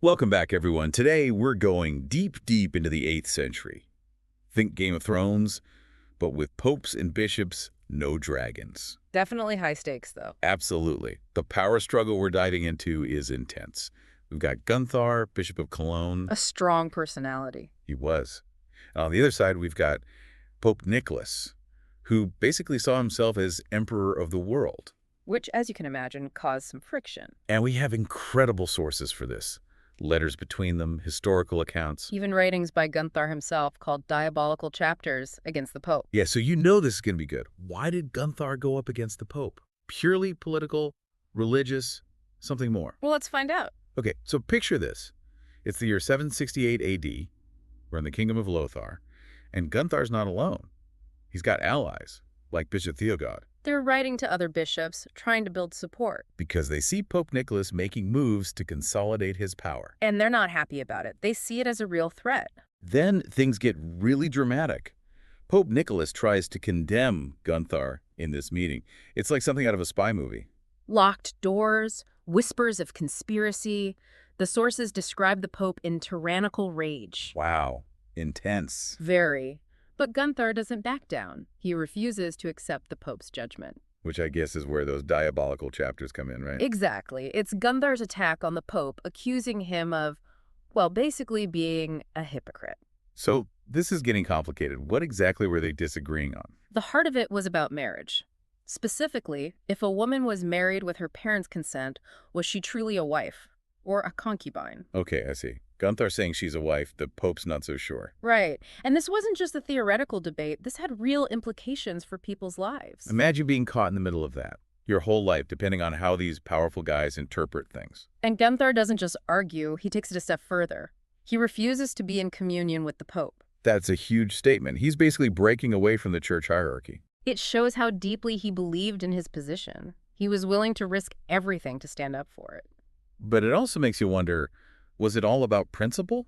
Welcome back, everyone. Today, we're going deep into the 8th century. Think Game of Thrones, but with popes and bishops, no dragons. Definitely high stakes, though. Absolutely. The power struggle we're diving into is intense. We've got Gunthar, Bishop of Cologne. A strong personality. He was. And on the other side, we've got Pope Nicholas, who basically saw himself as emperor of the world. Which, as you can imagine, caused some friction. And we have incredible sources for this. Letters between them, historical accounts. Even writings by Gunthar himself called Diabolical chapters against the Pope. Yeah, so you know this is going to be good. Why did Gunthar go up against the Pope? Purely political, religious, something more? Well, let's find out. Okay, so picture this. It's the year 768 AD. We're in the Kingdom of Lothar. And Gunthar's not alone. He's got allies, like Bishop Theogod. They're writing to other bishops, trying to build support. Because they see Pope Nicholas making moves to consolidate his power. And they're not happy about it. They see it as a real threat. Then things get really dramatic. Pope Nicholas tries to condemn Gunthar in this meeting. It's like something out of a spy movie. Locked doors, whispers of conspiracy. The sources describe the Pope in tyrannical rage. Wow, intense. Very. But Gunthar doesn't back down. He refuses to accept the Pope's judgment. Which I guess is where those diabolical chapters come in, right? Exactly. It's Gunthar's attack on the Pope, accusing him of, well, basically being a hypocrite. So this is getting complicated. What exactly were they disagreeing on? The heart of it was about marriage. Specifically, if a woman was married with her parents' consent, was she truly a wife or a concubine? Okay, I see. Gunthar saying she's a wife, the Pope's not so sure. Right. And this wasn't just a theoretical debate. This had real implications for people's lives. Imagine being caught in the middle of that. Your whole life, depending on how these powerful guys interpret things. And Gunthar doesn't just argue, he takes it a step further. He refuses to be in communion with the Pope. That's a huge statement. He's basically breaking away from the church hierarchy. It shows how deeply he believed in his position. He was willing to risk everything to stand up for it. But it also makes you wonder, was it all about principle?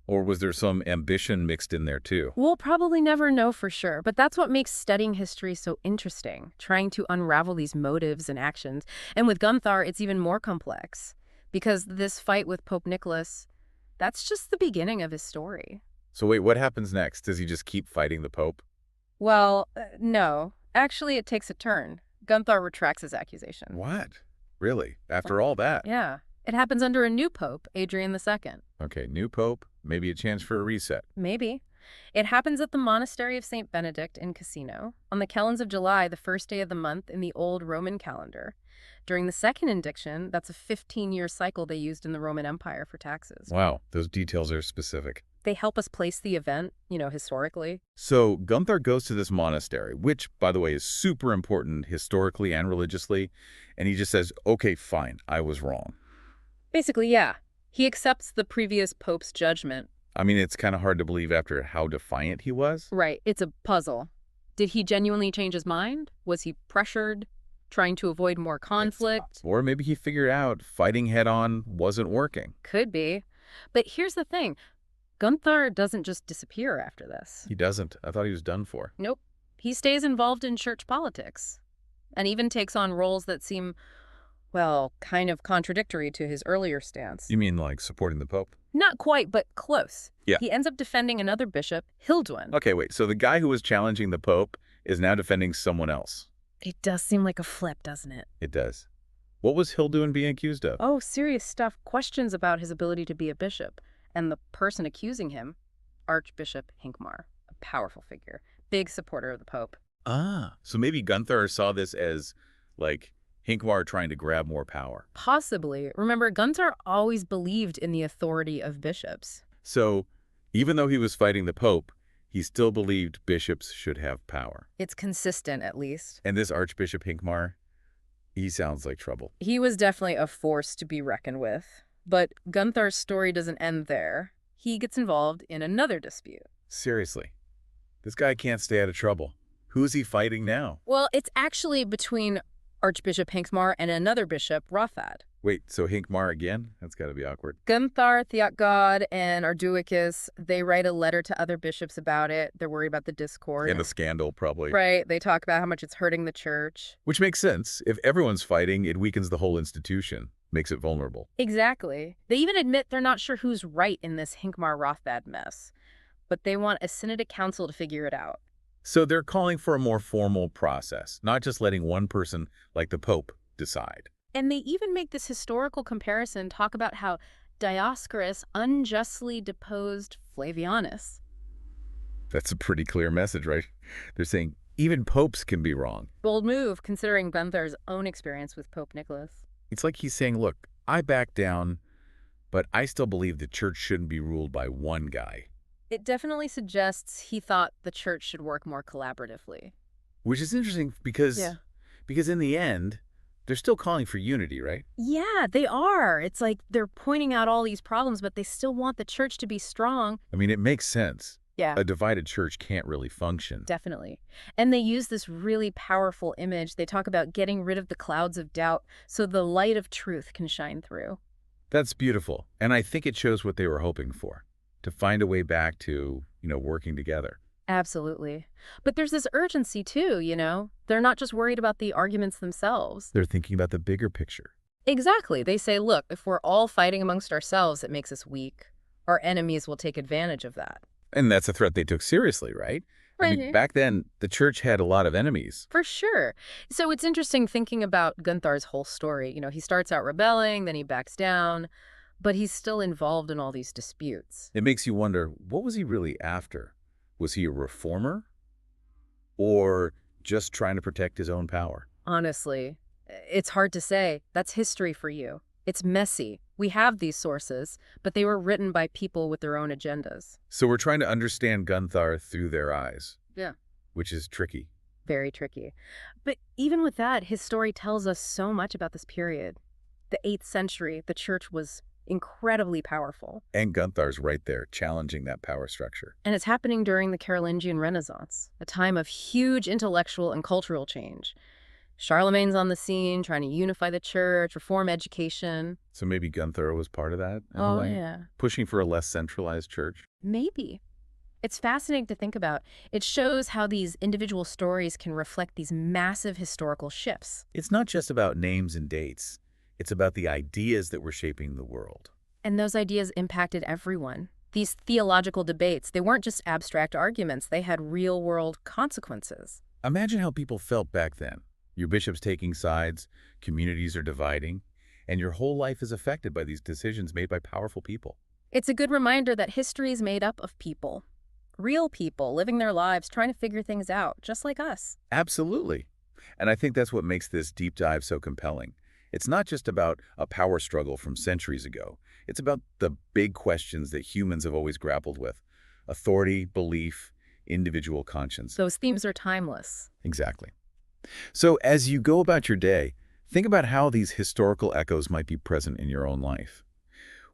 Or was there some ambition mixed in there too? We'll probably never know for sure, but that's what makes studying history so interesting, trying to unravel these motives and actions. And with Gunthar, it's even more complex, because this fight with Pope Nicholas, that's just the beginning of his story. So wait, what happens next? Does he just keep fighting the Pope? Well, no. Actually, it takes a turn. Gunthar retracts his accusation. What? Really? After all that? Yeah. It happens under a new pope, Adrian II. Okay, new Pope, maybe a chance for a reset. Maybe. It happens at the monastery of St. Benedict in Cassino, on the calends of July, the first day of the month in the old Roman calendar. During the second indiction, that's a 15-year cycle they used in the Roman Empire for taxes. Wow, those details are specific. They help us place the event, historically. So Gunthar goes to this monastery, which, by the way, is super important historically and religiously, and he just says, okay, fine, I was wrong. Basically, yeah. He accepts the previous pope's judgment. I mean, it's kind of hard to believe after how defiant he was. Right, it's a puzzle. Did he genuinely change his mind? Was he pressured, trying to avoid more conflict? Or maybe he figured out fighting head-on wasn't working. Could be. But here's the thing. Gunthar doesn't just disappear after this. He doesn't. I thought he was done for. Nope. He stays involved in church politics and even takes on roles that seem, well, kind of contradictory to his earlier stance. You mean like supporting the Pope? Not quite, but close. Yeah. He ends up defending another bishop, Hilduin. Okay, wait. So the guy who was challenging the Pope is now defending someone else. It does seem like a flip, doesn't it? It does. What was Hilduin being accused of? Oh, serious stuff. Questions about his ability to be a bishop. And the person accusing him, Archbishop Hincmar, a powerful figure, big supporter of the Pope. Ah, so maybe Gunthar saw this as, like, Hincmar trying to grab more power. Possibly. Remember, Gunthar always believed in the authority of bishops. So, even though he was fighting the Pope, he still believed bishops should have power. It's consistent, at least. And this Archbishop Hincmar, he sounds like trouble. He was definitely a force to be reckoned with. But Gunthar's story doesn't end there. He gets involved in another dispute. Seriously, this guy can't stay out of trouble. Who's he fighting now? Well, it's actually between Archbishop Hincmar and another bishop, Rothad. Wait, so Hincmar again? That's got to be awkward. Gunthar, Theotgod, and Arduicus, they write a letter to other bishops about it. They're worried about the discord. And the scandal, probably. Right. They talk about how much it's hurting the church. Which makes sense. If everyone's fighting, it weakens the whole institution. makes it vulnerable. Exactly. They even admit they're not sure who's right in this Hinkmar-Rothbard mess, but they want a Synodic Council to figure it out. So they're calling for a more formal process, not just letting one person, like the Pope, decide. And they even make this historical comparison, talk about how Dioscorus unjustly deposed Flavianus. That's a pretty clear message, right? They're saying even popes can be wrong. Bold move, considering Gunthar's own experience with Pope Nicholas. It's like he's saying, look, I back down, but I still believe the church shouldn't be ruled by one guy. It definitely suggests he thought the church should work more collaboratively. Which is interesting because in the end, they're still calling for unity, right? Yeah, they are. It's like they're pointing out all these problems, but they still want the church to be strong. I mean, it makes sense. Yeah, A divided church can't really function. definitely. And they use this really powerful image. They talk about getting rid of the clouds of doubt so the light of truth can shine through. That's beautiful. And I think it shows what they were hoping for, to find a way back to, working together. Absolutely. But there's this urgency too, you know? They're not just worried about the arguments themselves. They're thinking about the bigger picture. Exactly. They say, look, if we're all fighting amongst ourselves, it makes us weak. Our enemies will take advantage of that. And that's a threat they took seriously, right? I mean, Right. back then, the church had a lot of enemies. For sure. So it's interesting thinking about Gunthar's whole story. You know, he starts out rebelling, then he backs down, but he's still involved in all these disputes. It makes you wonder, what was he really after? Was he a reformer? Or just trying to protect his own power? Honestly, it's hard to say. That's history for you. It's messy. We have these sources, but they were written by people with their own agendas. So we're trying to understand Gunthar through their eyes. Yeah. Which is tricky. Very tricky. But even with that, his story tells us so much about this period. The 8th century, the church was incredibly powerful. And Gunthar's right there, challenging that power structure. And it's happening during the Carolingian Renaissance, a time of huge intellectual and cultural change. Charlemagne's on the scene, trying to unify the church, reform education. So maybe Gunthar was part of that in a way? Yeah. Pushing for a less centralized church? Maybe. It's fascinating to think about. It shows how these individual stories can reflect these massive historical shifts. It's not just about names and dates. It's about the ideas that were shaping the world. And those ideas impacted everyone. These theological debates, they weren't just abstract arguments. They had real-world consequences. Imagine how people felt back then. Your bishop's taking sides, communities are dividing, and your whole life is affected by these decisions made by powerful people. It's a good reminder that history is made up of people. Real people living their lives, trying to figure things out, just like us. Absolutely. And I think that's what makes this deep dive so compelling. It's not just about a power struggle from centuries ago. It's about the big questions that humans have always grappled with: authority, belief, individual conscience. Those themes are timeless. Exactly. So as you go about your day, think about how these historical echoes might be present in your own life.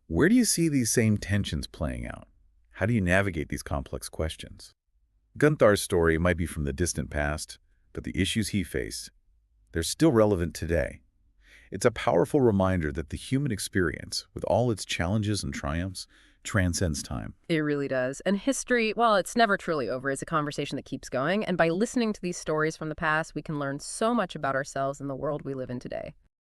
Where do you see these same tensions playing out? How do you navigate these complex questions? Gunthar's story might be from the distant past, but the issues he faced, they're still relevant today. It's a powerful reminder that the human experience, with all its challenges and triumphs, transcends time. It really does. And history, well, it's never truly over. It's a conversation that keeps going. And by listening to these stories from the past, we can learn so much about ourselves and the world we live in today.